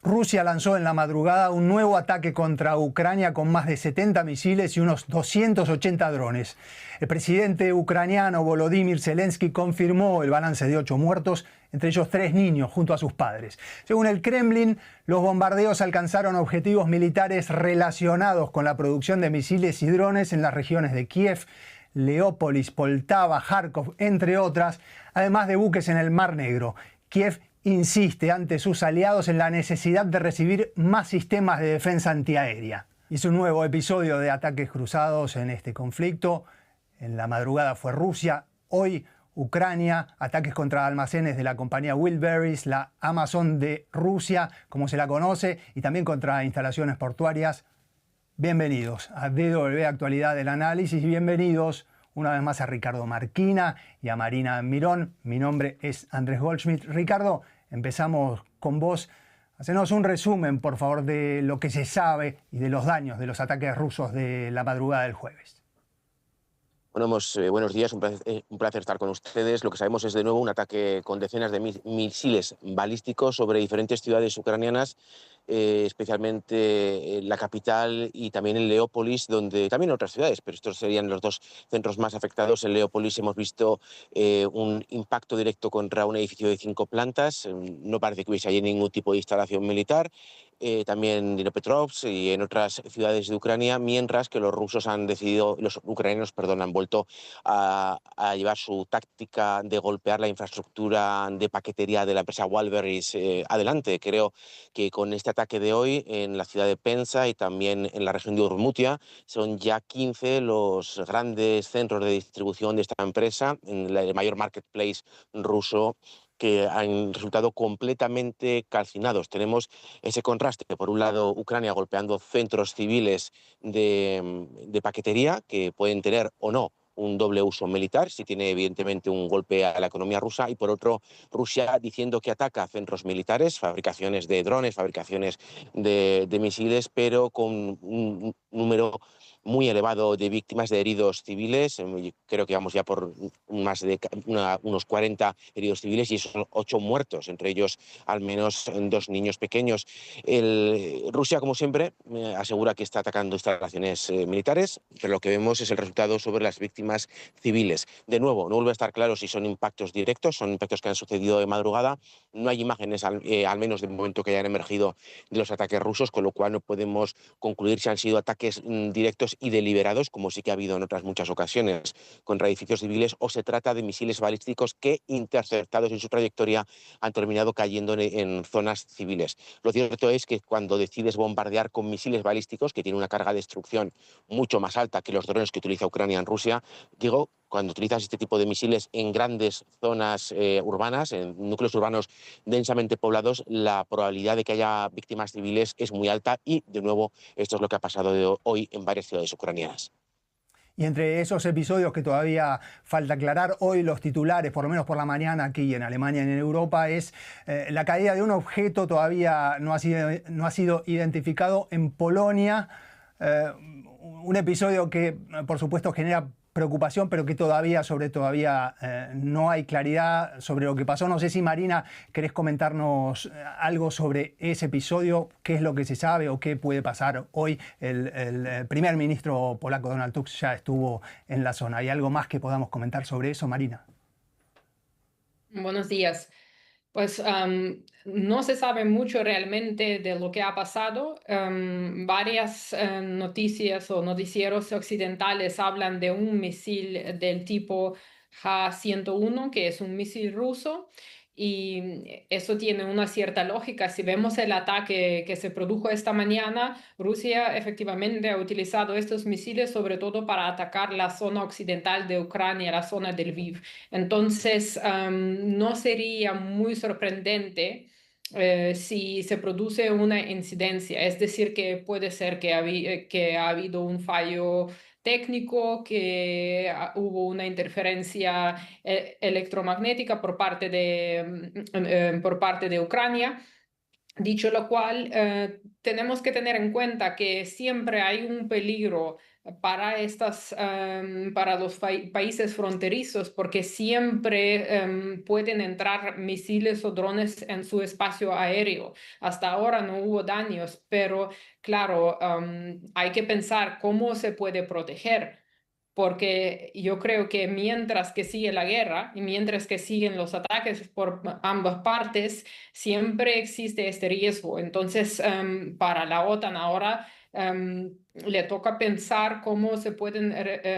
Rusia lanzó en la madrugada un nuevo ataque contra Ucrania con más de 70 misiles y unos 280 drones. El presidente ucraniano Volodymyr Zelensky confirmó el balance de 8 muertos, entre ellos 3 niños junto a sus padres. Según el Kremlin, los bombardeos alcanzaron objetivos militares relacionados con la producción de misiles y drones en las regiones de Kiev, Leópolis, Poltava, Kharkov, entre otras, además de buques en el Mar Negro. Kiev insiste ante sus aliados en la necesidad de recibir más sistemas de defensa antiaérea. Es un nuevo episodio de ataques cruzados en este conflicto. En la madrugada fue Rusia, hoy Ucrania, ataques contra almacenes de la compañía Wildberries, la Amazon de Rusia, como se la conoce, y también contra instalaciones portuarias. Bienvenidos a DW Actualidad del Análisis y bienvenidos una vez más a Ricardo Marquina y a Marina Mirón. Mi nombre es Andrés Goldschmidt. Ricardo, empezamos con vos. Hacenos un resumen, por favor, de lo que se sabe y de los daños de los ataques rusos de la madrugada del jueves. Bueno, buenos días, un placer estar con ustedes. Lo que sabemos es de nuevo un ataque con decenas de misiles balísticos sobre diferentes ciudades ucranianas, especialmente la capital y también en Leópolis, donde también otras ciudades, pero estos serían los dos centros más afectados. En Leópolis hemos visto un impacto directo contra un edificio de 5 plantas. No parece que hubiese allí ningún tipo de instalación militar. También en Dnipropetrovsk y en otras ciudades de Ucrania, mientras que los ucranianos, han vuelto a llevar su táctica de golpear la infraestructura de paquetería de la empresa Wildberries adelante. Creo que con este ataque de hoy en la ciudad de Penza y también en la región de Urmutia son ya 15 los grandes centros de distribución de esta empresa, en el mayor marketplace ruso, que han resultado completamente calcinados. Tenemos ese contraste, por un lado, Ucrania golpeando centros civiles de paquetería que pueden tener o no un doble uso militar, si tiene evidentemente un golpe a la economía rusa, y por otro, Rusia diciendo que ataca centros militares, fabricaciones de drones, fabricaciones de misiles, pero con un número muy elevado de víctimas, de heridos civiles. Creo que vamos ya por más de unos 40 heridos civiles y esos 8 muertos, entre ellos al menos 2 niños pequeños. Rusia, como siempre, asegura que está atacando instalaciones militares, pero lo que vemos es el resultado sobre las víctimas civiles. De nuevo, no vuelve a estar claro si son impactos directos, son impactos que han sucedido de madrugada. No hay imágenes, al menos de momento, que hayan emergido de los ataques rusos, con lo cual no podemos concluir si han sido ataques directos y deliberados, como sí que ha habido en otras muchas ocasiones contra edificios civiles, o se trata de misiles balísticos que, interceptados en su trayectoria, han terminado cayendo en zonas civiles. Lo cierto es que cuando decides bombardear con misiles balísticos, que tienen una carga de destrucción mucho más alta que los drones que utiliza Ucrania en Rusia, cuando utilizas este tipo de misiles en grandes zonas urbanas, en núcleos urbanos densamente poblados, la probabilidad de que haya víctimas civiles es muy alta y, de nuevo, esto es lo que ha pasado hoy en varias ciudades ucranianas. Y entre esos episodios que todavía falta aclarar, hoy los titulares, por lo menos por la mañana aquí en Alemania y en Europa, es la caída de un objeto todavía no ha sido identificado en Polonia. Un episodio que, por supuesto, genera preocupación, pero que todavía no hay claridad sobre lo que pasó. No sé si, Marina, querés comentarnos algo sobre ese episodio, qué es lo que se sabe o qué puede pasar hoy. El primer ministro polaco Donald Tusk ya estuvo en la zona. ¿Hay algo más que podamos comentar sobre eso, Marina? Buenos días. Pues no se sabe mucho realmente de lo que ha pasado. Varias noticias o noticieros occidentales hablan de un misil del tipo J-101, que es un misil ruso, y eso tiene una cierta lógica. Si vemos el ataque que se produjo esta mañana, Rusia efectivamente ha utilizado estos misiles sobre todo para atacar la zona occidental de Ucrania, la zona del Lviv. Entonces, no sería muy sorprendente si se produce una incidencia, es decir, que puede ser que ha habido un fallo técnico, que hubo una interferencia electromagnética por parte de Ucrania. Dicho lo cual, tenemos que tener en cuenta que siempre hay un peligro para los países fronterizos, porque siempre pueden entrar misiles o drones en su espacio aéreo. Hasta ahora no hubo daños, pero claro, hay que pensar cómo se puede proteger. Porque yo creo que mientras que sigue la guerra y mientras que siguen los ataques por ambas partes, siempre existe este riesgo. Entonces, para la OTAN ahora le toca pensar cómo se pueden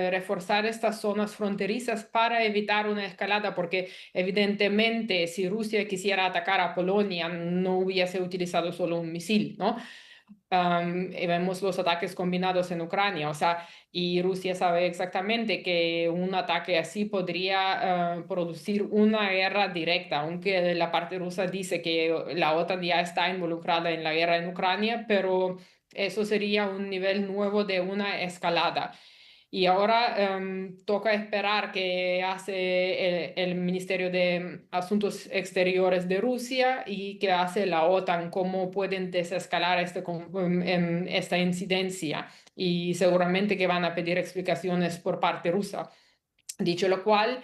reforzar estas zonas fronterizas para evitar una escalada, porque evidentemente si Rusia quisiera atacar a Polonia, no hubiese utilizado solo un misil, ¿no? Y vemos los ataques combinados en Ucrania, o sea, y Rusia sabe exactamente que un ataque así podría producir una guerra directa, aunque la parte rusa dice que la OTAN ya está involucrada en la guerra en Ucrania, pero eso sería un nivel nuevo de una escalada. Y ahora toca esperar qué hace el Ministerio de Asuntos Exteriores de Rusia y qué hace la OTAN, cómo pueden desescalar esta incidencia. Y seguramente que van a pedir explicaciones por parte rusa. Dicho lo cual,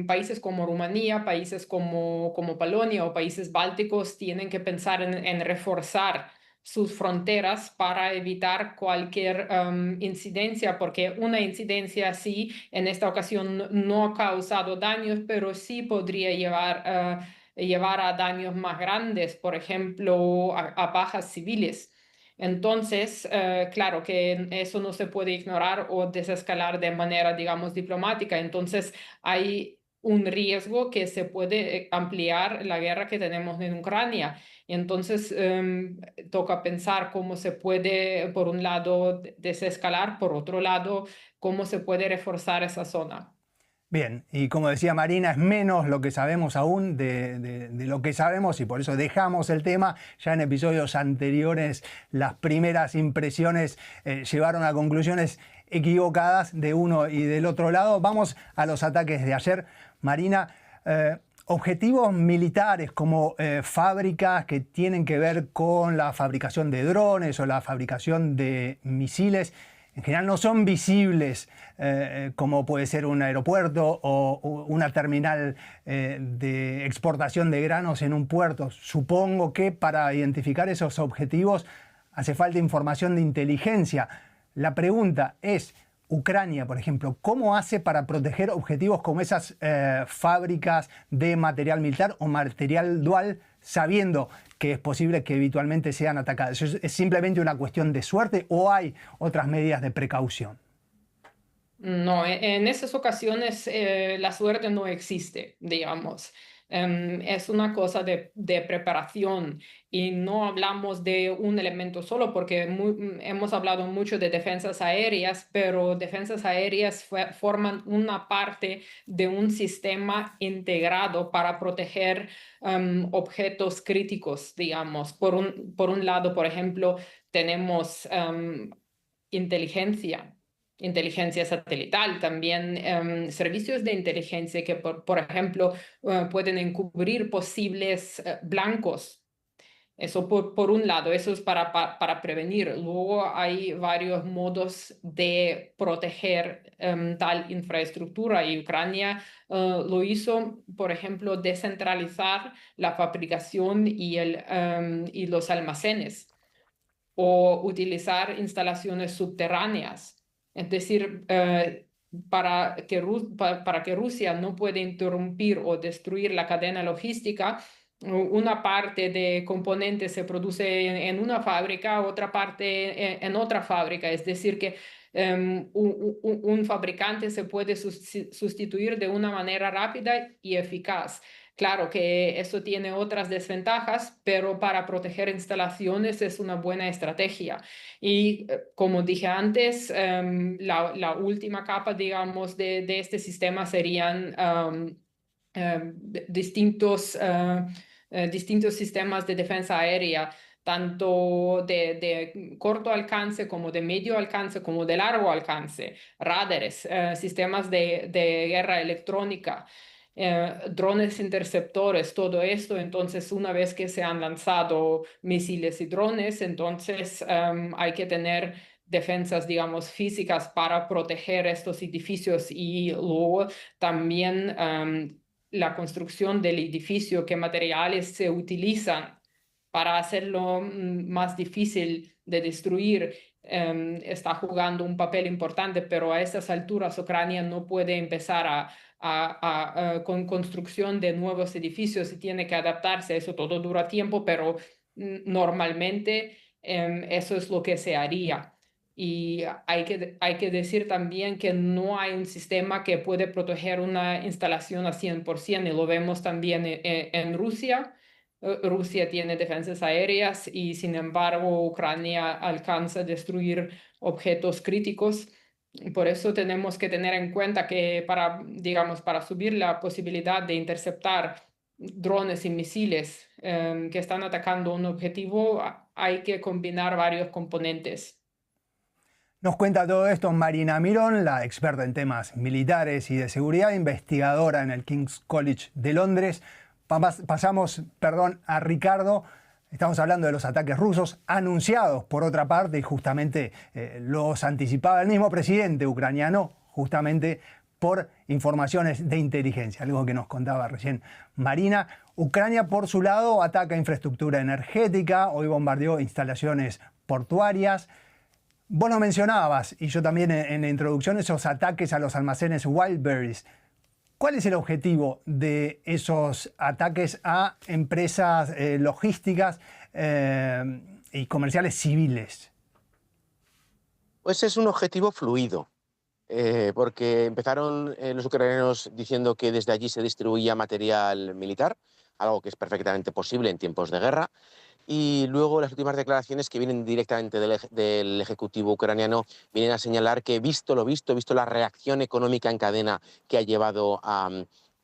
países como Rumanía, países como Polonia o países bálticos tienen que pensar en reforzar sus fronteras para evitar cualquier incidencia, porque una incidencia así en esta ocasión no ha causado daños, pero sí podría llevar a daños más grandes, por ejemplo, a bajas civiles. Entonces, claro que eso no se puede ignorar o desescalar de manera, digamos, diplomática. Entonces, hay un riesgo que se puede ampliar la guerra que tenemos en Ucrania. Y entonces, toca pensar cómo se puede, por un lado, desescalar, por otro lado, cómo se puede reforzar esa zona. Bien, y como decía Marina, es menos lo que sabemos aún de lo que sabemos y por eso dejamos el tema. Ya en episodios anteriores las primeras impresiones llevaron a conclusiones equivocadas de uno y del otro lado. Vamos a los ataques de ayer. Marina, objetivos militares como fábricas que tienen que ver con la fabricación de drones o la fabricación de misiles, en general no son visibles, como puede ser un aeropuerto o una terminal de exportación de granos en un puerto. Supongo que para identificar esos objetivos hace falta información de inteligencia. La pregunta es, Ucrania, por ejemplo, ¿cómo hace para proteger objetivos como esas fábricas de material militar o material dual, sabiendo que es posible que habitualmente sean atacadas? ¿Es simplemente una cuestión de suerte o hay otras medidas de precaución? No, en esas ocasiones la suerte no existe, digamos. Es una cosa de preparación y no hablamos de un elemento solo porque hemos hablado mucho de defensas aéreas, pero defensas aéreas forman una parte de un sistema integrado para proteger objetos críticos, digamos. Por un lado, por ejemplo, tenemos inteligencia. Inteligencia satelital, también servicios de inteligencia que, por ejemplo, pueden encubrir posibles blancos. Eso por un lado, eso es para prevenir. Luego hay varios modos de proteger tal infraestructura y Ucrania lo hizo, por ejemplo, descentralizar la fabricación y los almacenes o utilizar instalaciones subterráneas. Es decir, para que Rusia no pueda interrumpir o destruir la cadena logística, una parte de componentes se produce en una fábrica, otra parte en otra fábrica. Es decir, que un fabricante se puede sustituir de una manera rápida y eficaz. Claro que eso tiene otras desventajas, pero para proteger instalaciones es una buena estrategia. Y como dije antes, la última capa, digamos, de este sistema serían distintos sistemas de defensa aérea, tanto de corto alcance como de medio alcance, como de largo alcance, radares, sistemas de guerra electrónica, drones interceptores, todo esto. Entonces, una vez que se han lanzado misiles y drones, entonces hay que tener defensas, digamos, físicas para proteger estos edificios y luego también la construcción del edificio, qué materiales se utilizan para hacerlo más difícil de destruir, está jugando un papel importante, pero a estas alturas Ucrania no puede empezar con construcción de nuevos edificios y tiene que adaptarse. Eso todo dura tiempo, pero normalmente eso es lo que se haría. Y hay que decir también que no hay un sistema que puede proteger una instalación a 100%, y lo vemos también en Rusia. Rusia tiene defensas aéreas y sin embargo Ucrania alcanza a destruir objetos críticos. Por eso tenemos que tener en cuenta que digamos, para subir la posibilidad de interceptar drones y misiles que están atacando un objetivo, hay que combinar varios componentes. Nos cuenta todo esto Marina Mirón, la experta en temas militares y de seguridad, investigadora en el King's College de Londres. Pasamos a Ricardo. Estamos hablando de los ataques rusos anunciados por otra parte, y justamente los anticipaba el mismo presidente ucraniano, justamente por informaciones de inteligencia, algo que nos contaba recién Marina. Ucrania, por su lado, ataca infraestructura energética, hoy bombardeó instalaciones portuarias. Vos lo mencionabas, y yo también en la introducción, esos ataques a los almacenes Wildberries. ¿Cuál es el objetivo de esos ataques a empresas logísticas y comerciales civiles? Pues es un objetivo fluido, porque empezaron los ucranianos diciendo que desde allí se distribuía material militar, algo que es perfectamente posible en tiempos de guerra. Y luego las últimas declaraciones que vienen directamente del Ejecutivo ucraniano vienen a señalar que, visto la reacción económica en cadena que ha llevado a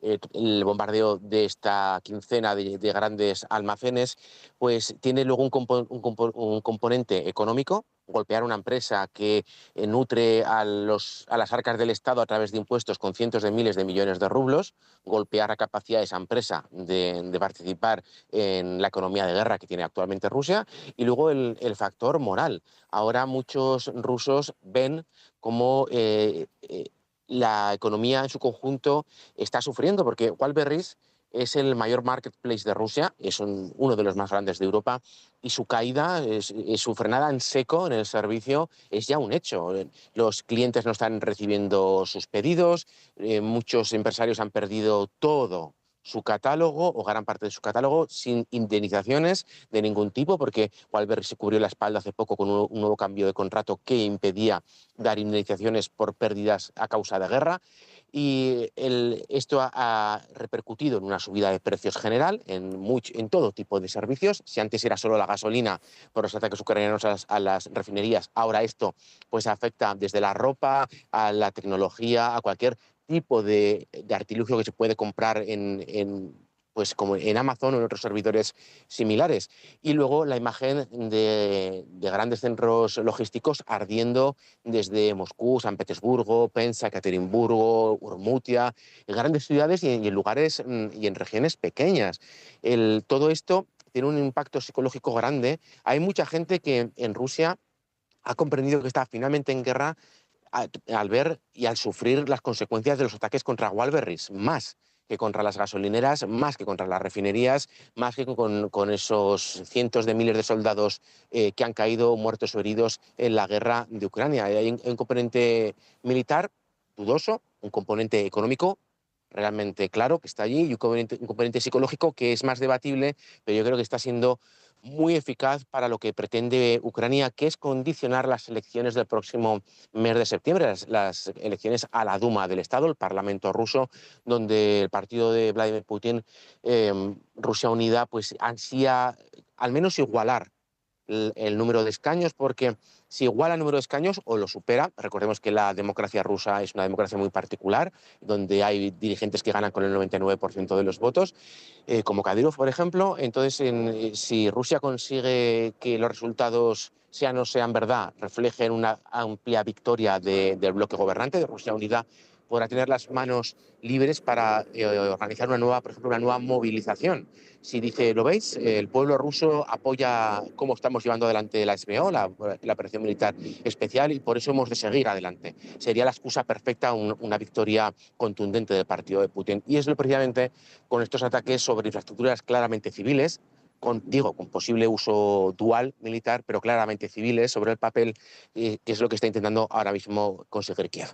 el bombardeo de esta quincena de grandes almacenes, pues tiene luego un componente económico. Golpear una empresa que nutre a las arcas del Estado a través de impuestos con cientos de miles de millones de rublos, golpear la capacidad de esa empresa de participar en la economía de guerra que tiene actualmente Rusia, y luego el factor moral. Ahora muchos rusos ven cómo la economía en su conjunto está sufriendo, porque Wildberries es el mayor marketplace de Rusia, es uno de los más grandes de Europa, y su caída, su frenada en seco en el servicio es ya un hecho. Los clientes no están recibiendo sus pedidos, muchos empresarios han perdido todo su catálogo o gran parte de su catálogo sin indemnizaciones de ningún tipo, porque Wildberries se cubrió la espalda hace poco con un nuevo cambio de contrato que impedía dar indemnizaciones por pérdidas a causa de guerra. Y esto ha repercutido en una subida de precios general en todo tipo de servicios. Si antes era solo la gasolina por los ataques ucranianos a las refinerías, ahora esto pues afecta desde la ropa a la tecnología, a cualquier tipo de artilugio que se puede comprar pues como en Amazon o en otros servidores similares. Y luego la imagen de grandes centros logísticos ardiendo desde Moscú, San Petersburgo, Penza, Ekaterimburgo, Urrutia, en grandes ciudades y en lugares y en regiones pequeñas. Todo esto tiene un impacto psicológico grande. Hay mucha gente que en Rusia ha comprendido que está finalmente en guerra al ver y al sufrir las consecuencias de los ataques contra Wildberries, más que contra las gasolineras, más que contra las refinerías, más que con esos cientos de miles de soldados que han caído muertos o heridos en la guerra de Ucrania. Hay un componente militar dudoso, un componente económico realmente claro que está allí, y un componente psicológico que es más debatible, pero yo creo que está siendo muy eficaz para lo que pretende Ucrania, que es condicionar las elecciones del próximo mes de septiembre, las elecciones a la Duma del Estado, el Parlamento ruso, donde el partido de Vladimir Putin, Rusia Unida, pues ansía al menos igualar el número de escaños, porque si iguala el número de escaños o lo supera, recordemos que la democracia rusa es una democracia muy particular, donde hay dirigentes que ganan con el 99% de los votos, como Kadyrov, por ejemplo. Entonces, si Rusia consigue que los resultados sean o sean verdad, reflejen una amplia victoria del bloque gobernante de Rusia Unida, podrá tener las manos libres para organizar por ejemplo, una nueva movilización. Si dice, ¿lo veis? El pueblo ruso apoya cómo estamos llevando adelante la SVO, la operación militar especial, y por eso hemos de seguir adelante. Sería la excusa perfecta, una victoria contundente del partido de Putin. Y es precisamente con estos ataques sobre infraestructuras claramente civiles, con posible uso dual militar, pero claramente civiles, sobre el papel, que es lo que está intentando ahora mismo conseguir Kiev.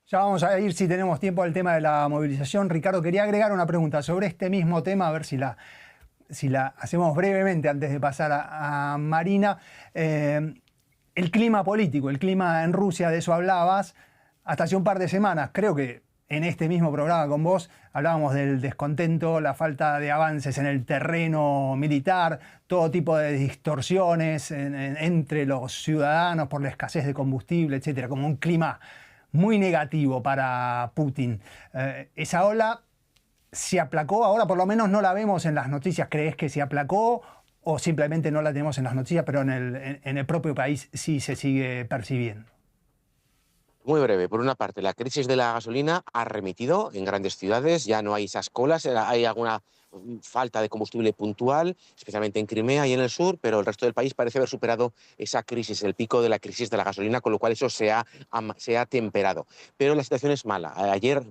Ya vamos a ir, si tenemos tiempo, al tema de la movilización. Ricardo, quería agregar una pregunta sobre este mismo tema, a ver si la hacemos brevemente antes de pasar a Marina. El clima político, el clima en Rusia, de eso hablabas hasta hace un par de semanas. Creo que en este mismo programa con vos hablábamos del descontento, la falta de avances en el terreno militar, todo tipo de distorsiones entre los ciudadanos por la escasez de combustible, etcétera, como un clima muy negativo para Putin. Esa ola se aplacó, ahora por lo menos no la vemos en las noticias. ¿Crees que se aplacó o simplemente no la tenemos en las noticias, pero en el propio país sí se sigue percibiendo? Muy breve. Por una parte, la crisis de la gasolina ha remitido en grandes ciudades, ya no hay esas colas, hay alguna falta de combustible puntual, especialmente en Crimea y en el sur, pero el resto del país parece haber superado esa crisis, el pico de la crisis de la gasolina, con lo cual eso se ha temperado. Pero la situación es mala. Ayer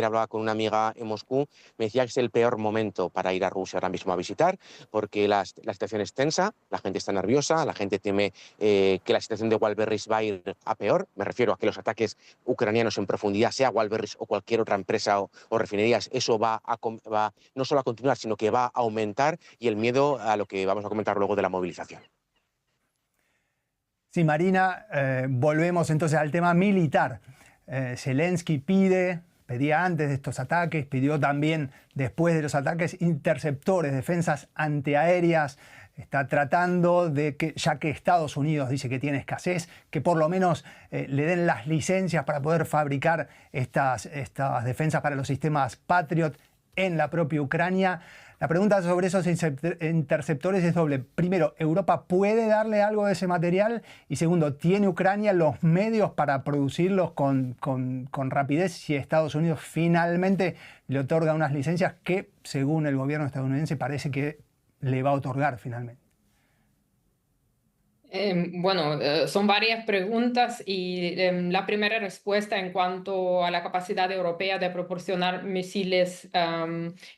hablaba con una amiga en Moscú, me decía que es el peor momento para ir a Rusia ahora mismo a visitar, porque la situación es tensa, la gente está nerviosa, la gente teme que la situación de Wildberries va a ir a peor. Me refiero a que los ataques ucranianos en profundidad, sea Wildberries o cualquier otra empresa o refinerías, eso va no solo a continuar, sino que va a aumentar, y el miedo a lo que vamos a comentar luego de la movilización. Sí, Marina, volvemos entonces al tema militar. Zelensky pedía antes de estos ataques, pidió también después de los ataques interceptores, defensas antiaéreas. Está tratando de que, ya que Estados Unidos dice que tiene escasez, que por lo menos le den las licencias para poder fabricar estas defensas para los sistemas Patriot en la propia Ucrania. La pregunta sobre esos interceptores es doble. Primero, ¿Europa puede darle algo de ese material? Y segundo, ¿tiene Ucrania los medios para producirlos con rapidez si Estados Unidos finalmente le otorga unas licencias que, según el gobierno estadounidense, parece que le va a otorgar finalmente? Son varias preguntas y la primera respuesta en cuanto a la capacidad europea de proporcionar misiles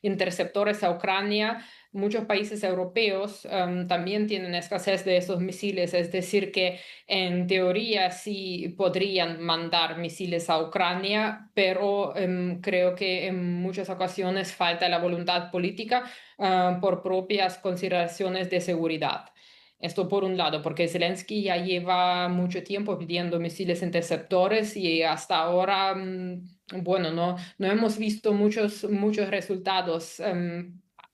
interceptores a Ucrania. Muchos países europeos también tienen escasez de esos misiles, es decir, que en teoría sí podrían mandar misiles a Ucrania, pero creo que en muchas ocasiones falta la voluntad política por propias consideraciones de seguridad. Esto por un lado, porque Zelensky ya lleva mucho tiempo pidiendo misiles interceptores y hasta ahora, no hemos visto muchos resultados.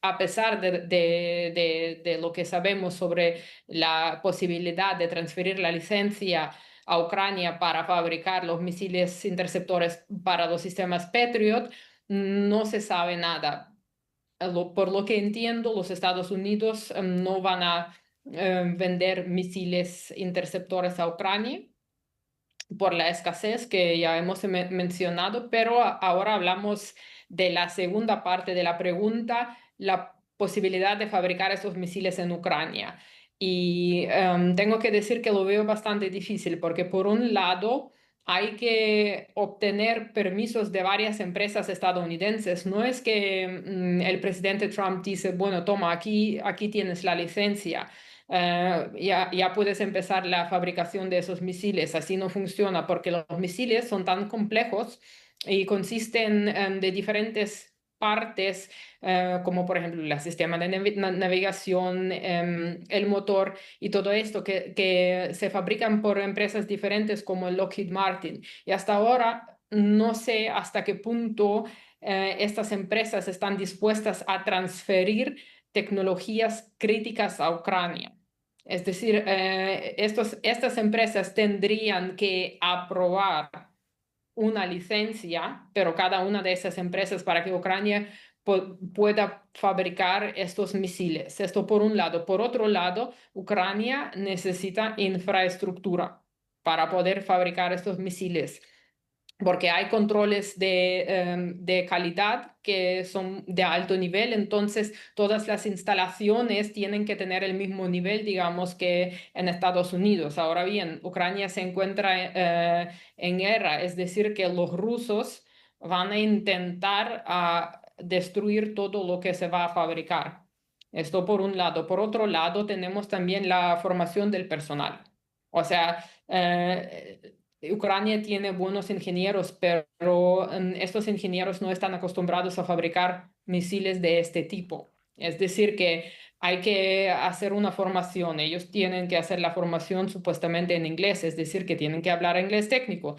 A pesar de lo que sabemos sobre la posibilidad de transferir la licencia a Ucrania para fabricar los misiles interceptores para los sistemas Patriot, no se sabe nada. Por lo que entiendo, los Estados Unidos no van a vender misiles interceptores a Ucrania por la escasez que ya hemos mencionado, pero ahora hablamos de la segunda parte de la pregunta, la posibilidad de fabricar esos misiles en Ucrania. Y tengo que decir que lo veo bastante difícil porque por un lado hay que obtener permisos de varias empresas estadounidenses. No es que el presidente Trump dice, bueno, toma, aquí tienes la licencia. Ya puedes empezar la fabricación de esos misiles. Así no funciona porque los misiles son tan complejos y consisten de diferentes partes, como por ejemplo el sistema de navegación, el motor y todo esto que se fabrican por empresas diferentes como Lockheed Martin. Y hasta ahora no sé hasta qué punto estas empresas están dispuestas a transferir tecnologías críticas a Ucrania. Es decir, estas empresas tendrían que aprobar una licencia, pero cada una de esas empresas para que Ucrania pueda fabricar estos misiles. Esto por un lado. Por otro lado, Ucrania necesita infraestructura para poder fabricar estos misiles. porque hay controles de calidad que son de alto nivel, entonces todas las instalaciones tienen que tener el mismo nivel, digamos, que en Estados Unidos. Ahora bien, Ucrania se encuentra en guerra, es decir, que los rusos van a intentar destruir todo lo que se va a fabricar. Esto por un lado. Por otro lado, tenemos también la formación del personal. O sea, Ucrania tiene buenos ingenieros, pero estos ingenieros no están acostumbrados a fabricar misiles de este tipo. Es decir, que hay que hacer una formación. Ellos tienen que hacer la formación supuestamente en inglés, es decir, que tienen que hablar inglés técnico.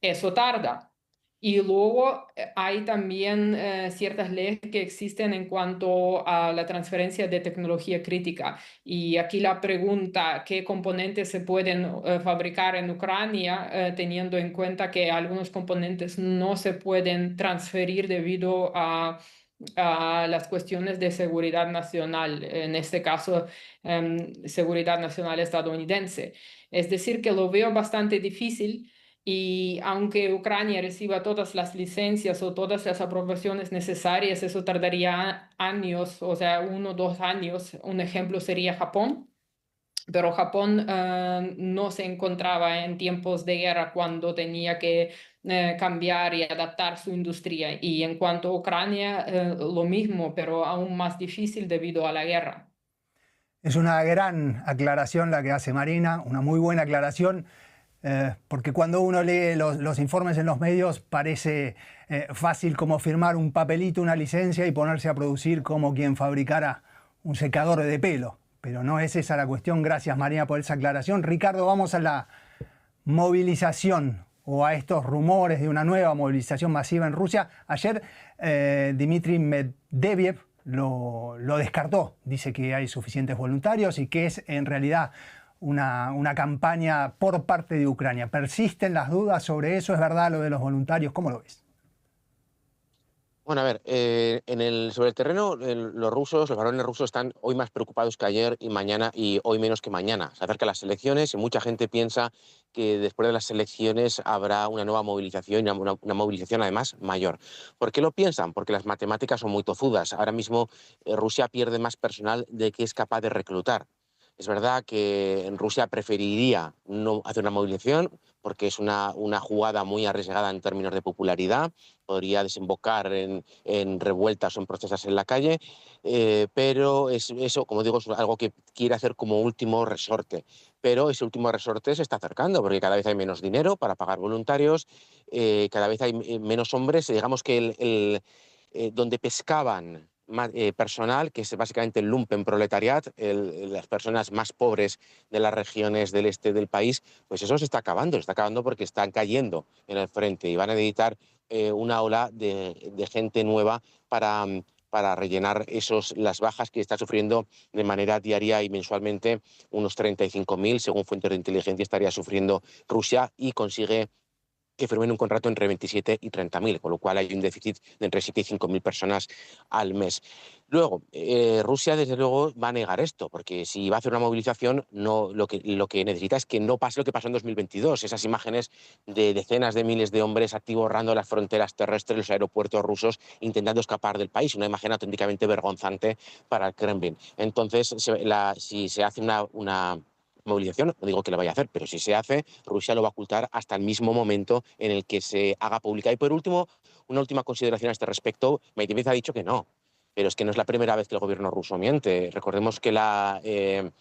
Eso tarda. Y luego hay también ciertas leyes que existen en cuanto a la transferencia de tecnología crítica. Y aquí la pregunta, ¿qué componentes se pueden fabricar en Ucrania, teniendo en cuenta que algunos componentes no se pueden transferir debido a las cuestiones de seguridad nacional, en este caso, seguridad nacional estadounidense? Es decir, que lo veo bastante difícil. Y aunque Ucrania reciba todas las licencias o todas las aprobaciones necesarias, eso tardaría años, o sea, 1 o 2 años. Un ejemplo sería Japón, pero Japón no se encontraba en tiempos de guerra cuando tenía que cambiar y adaptar su industria. Y en cuanto a Ucrania, lo mismo, pero aún más difícil debido a la guerra. Es una gran aclaración la que hace Marina, una muy buena aclaración. Porque cuando uno lee los informes en los medios parece fácil como firmar un papelito, una licencia y ponerse a producir como quien fabricara un secador de pelo. Pero no es esa la cuestión. Gracias, Marina, por esa aclaración. Ricardo, vamos a la movilización o a estos rumores de una nueva movilización masiva en Rusia. Ayer Dmitry Medvedev lo descartó. Dice que hay suficientes voluntarios y que es en realidad una campaña por parte de Ucrania. ¿Persisten las dudas sobre eso? ¿Es verdad lo de los voluntarios? ¿Cómo lo ves? Bueno, a ver, sobre el terreno, los varones rusos están hoy más preocupados que ayer y mañana y hoy menos que mañana. Se acercan las elecciones y mucha gente piensa que después de las elecciones habrá una nueva movilización y una movilización además mayor. ¿Por qué lo piensan? Porque las matemáticas son muy tozudas. Ahora mismo Rusia pierde más personal de que es capaz de reclutar. Es verdad que Rusia preferiría no hacer una movilización porque es una jugada muy arriesgada en términos de popularidad, podría desembocar en revueltas o en protestas en la calle, pero eso, como digo, es algo que quiere hacer como último resorte. Pero ese último resorte se está acercando porque cada vez hay menos dinero para pagar voluntarios, cada vez hay menos hombres. Digamos que donde pescaban personal, que es básicamente el lumpenproletariat, las personas más pobres de las regiones del este del país, pues eso se está acabando porque están cayendo en el frente y van a necesitar una ola de gente nueva para rellenar las bajas que está sufriendo de manera diaria y mensualmente. Unos 35.000, según fuentes de inteligencia, estaría sufriendo Rusia y consigue que firmen un contrato entre 27 y 30.000, con lo cual hay un déficit de entre 7 y 5.000 personas al mes. Luego, Rusia, desde luego, va a negar esto, porque si va a hacer una movilización, lo que necesita es que no pase lo que pasó en 2022, esas imágenes de decenas de miles de hombres atiborrando las fronteras terrestres, los aeropuertos rusos, intentando escapar del país, una imagen auténticamente vergonzante para el Kremlin. Entonces, si se hace una movilización, no digo que lo vaya a hacer, pero si se hace, Rusia lo va a ocultar hasta el mismo momento en el que se haga pública. Y por último, una última consideración a este respecto, Medvedev ha dicho que no, pero es que no es la primera vez que el gobierno ruso miente. Recordemos que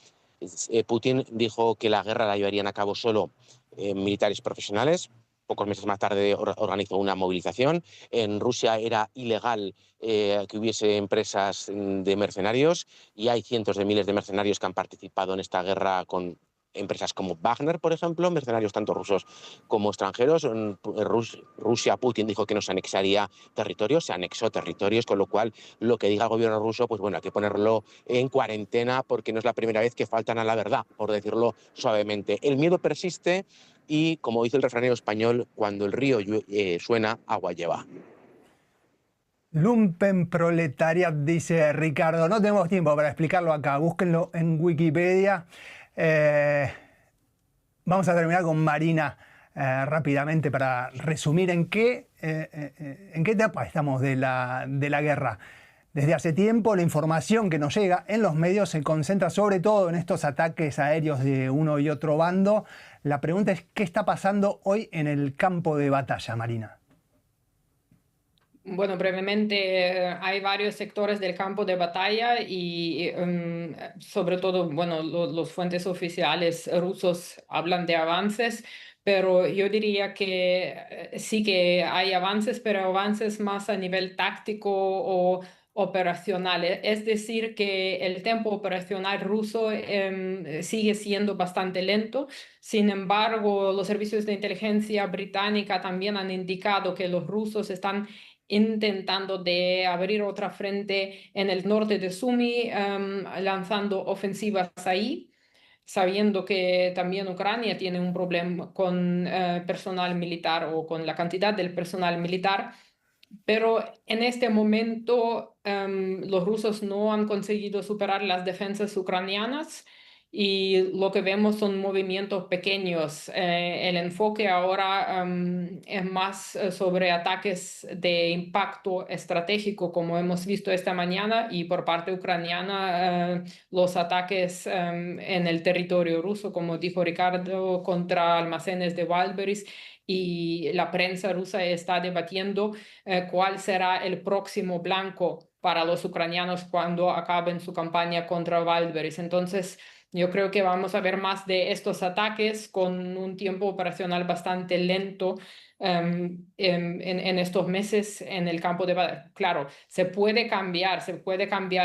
Putin dijo que la guerra la llevarían a cabo solo militares profesionales. Pocos meses más tarde organizó una movilización. En Rusia era ilegal que hubiese empresas de mercenarios y hay cientos de miles de mercenarios que han participado en esta guerra con empresas como Wagner, por ejemplo, mercenarios tanto rusos como extranjeros. En Rusia, Putin dijo que no se anexaría territorios, se anexó territorios, con lo cual lo que diga el gobierno ruso, pues bueno, hay que ponerlo en cuarentena porque no es la primera vez que faltan a la verdad, por decirlo suavemente. El miedo persiste y, como dice el refranero español, cuando el río suena, agua lleva. Lumpenproletariat, dice Ricardo. No tenemos tiempo para explicarlo acá. Búsquenlo en Wikipedia. Vamos a terminar con Marina rápidamente para resumir en qué etapa estamos de la guerra. Desde hace tiempo la información que nos llega en los medios se concentra sobre todo en estos ataques aéreos de uno y otro bando. La pregunta es, ¿qué está pasando hoy en el campo de batalla, Marina? Bueno, brevemente, hay varios sectores del campo de batalla y sobre todo, bueno, los fuentes oficiales rusos hablan de avances, pero yo diría que sí que hay avances, pero avances más a nivel táctico o operacional. Es decir, que el tempo operacional ruso sigue siendo bastante lento. Sin embargo, los servicios de inteligencia británica también han indicado que los rusos están intentando de abrir otra frente en el norte de Sumy, lanzando ofensivas ahí, sabiendo que también Ucrania tiene un problema con personal militar o con la cantidad del personal militar. Pero en este momento los rusos no han conseguido superar las defensas ucranianas y lo que vemos son movimientos pequeños. El enfoque ahora es más sobre ataques de impacto estratégico, como hemos visto esta mañana, y por parte ucraniana los ataques en el territorio ruso, como dijo Ricardo, contra almacenes de Wildberries. Y la prensa rusa está debatiendo cuál será el próximo blanco para los ucranianos cuando acaben su campaña contra Wildberries. Entonces, yo creo que vamos a ver más de estos ataques con un tiempo operacional bastante lento en estos meses en el campo de batalla. Claro, se puede cambiar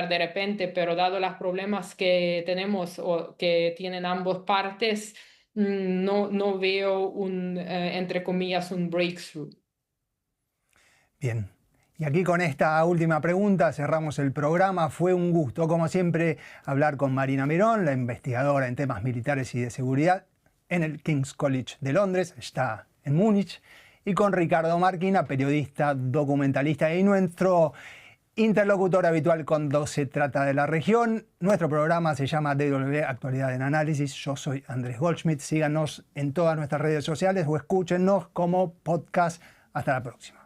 de repente, pero dado los problemas que tenemos o que tienen ambas partes, no veo entre comillas, un breakthrough. Bien. Y aquí con esta última pregunta cerramos el programa. Fue un gusto, como siempre, hablar con Marina Mirón, la investigadora en temas militares y de seguridad en el King's College de Londres, está en Múnich, y con Ricardo Marquina, periodista, documentalista y nuestro interlocutor habitual cuando se trata de la región. Nuestro programa se llama DW Actualidad en Análisis. Yo soy Andrés Goldschmidt. Síganos en todas nuestras redes sociales o escúchenos como podcast. Hasta la próxima.